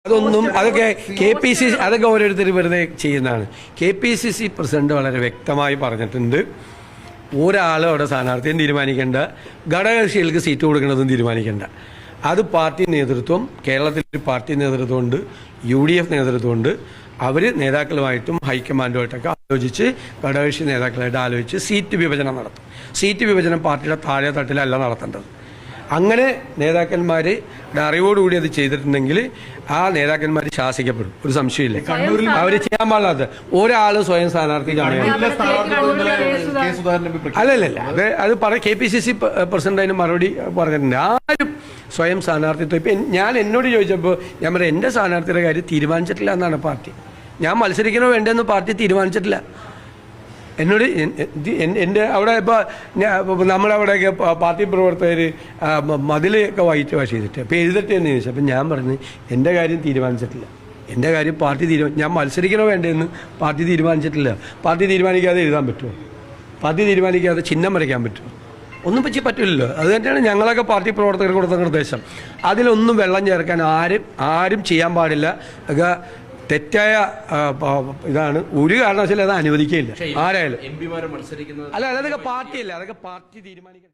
അതൊന്നും അതൊക്കെ KPCC അതൊക്കെ ഓരോരുത്തർ വെറുതെ ചെയ്യുന്നതാണ്. KPCC പ്രസിഡന്റ് വളരെ വ്യക്തമായി പറഞ്ഞിട്ടുണ്ട്, ഒരാൾ അവിടെ സ്ഥാനാർത്ഥിയും തീരുമാനിക്കേണ്ട, ഘടകകക്ഷികൾക്ക് സീറ്റ് കൊടുക്കണതും തീരുമാനിക്കേണ്ട. അത് പാർട്ടി നേതൃത്വം, കേരളത്തിൽ പാർട്ടി നേതൃത്വമുണ്ട്, UDF നേതൃത്വമുണ്ട്. അവർ നേതാക്കളുമായിട്ടും ഹൈക്കമാൻഡുമായിട്ടൊക്കെ ആലോചിച്ച്, ഘടകകക്ഷി നേതാക്കളായിട്ട് ആലോചിച്ച് സീറ്റ് വിഭജനം നടത്തും. സീറ്റ് വിഭജനം പാർട്ടിയുടെ താഴെ തട്ടിലല്ല നടത്തേണ്ടത്. അങ്ങനെ നേതാക്കന്മാർ അറിവോടുകൂടി അത് ചെയ്തിട്ടുണ്ടെങ്കിൽ ആ നേതാക്കന്മാർ ശാസിക്കപ്പെടും, ഒരു സംശയമില്ല. അവർ ചെയ്യാൻ പാടില്ലാത്ത ഒരാൾ സ്വയം സ്ഥാനാർത്ഥി അല്ലല്ല, അത് KPCC പ്രസിഡന്റ് അതിന് മറുപടി പറഞ്ഞിട്ടുണ്ട്. ആരും സ്വയം സ്ഥാനാർത്ഥിത്വം ഇപ്പം എന്നോട് ചോദിച്ചപ്പോൾ ഞാൻ പറയാം, എൻ്റെ സ്ഥാനാർത്ഥിയുടെ കാര്യം തീരുമാനിച്ചിട്ടില്ല എന്നാണ് പാർട്ടി. ഞാൻ മത്സരിക്കണോ വേണ്ടെന്ന് പാർട്ടി തീരുമാനിച്ചിട്ടില്ല. എന്നോട് എൻ്റെ അവിടെ ഇപ്പോൾ നമ്മളവിടെയൊക്കെ പാർട്ടി പ്രവർത്തകർ മതിലൊക്കെ വൈറ്റ് വാഷ് ചെയ്തിട്ട് അപ്പോൾ എഴുതട്ടെ എന്ന് ചോദിച്ചു. അപ്പം ഞാൻ പറഞ്ഞു, എൻ്റെ കാര്യം തീരുമാനിച്ചിട്ടില്ല, എൻ്റെ കാര്യം പാർട്ടി ഞാൻ മത്സരിക്കണോ വേണ്ടതെന്ന് പാർട്ടി തീരുമാനിച്ചിട്ടില്ല. പാർട്ടി തീരുമാനിക്കാതെ എഴുതാൻ പറ്റുമോ? പാർട്ടി തീരുമാനിക്കാതെ ചിഹ്നം വരയ്ക്കാൻ പറ്റുമോ? ഒന്നും പറ്റില്ലല്ലോ. അത് തന്നെയാണ് ഞങ്ങളൊക്കെ പാർട്ടി പ്രവർത്തകർ കൊടുത്ത നിർദ്ദേശം. അതിലൊന്നും വെള്ളം ചേർക്കാൻ ആരും ചെയ്യാൻ പാടില്ല. ഒക്കെ തെറ്റായ ഇതാണ്. ഒരു കാരണവശാലും അത് അനുവദിക്കുകയില്ല ആരായാലും. എംപിമാരെ മത്സരിക്കുന്നത് അല്ല, അതൊക്കെ പാർട്ടിയല്ല, അതൊക്കെ പാർട്ടി തീരുമാനിക്കണം.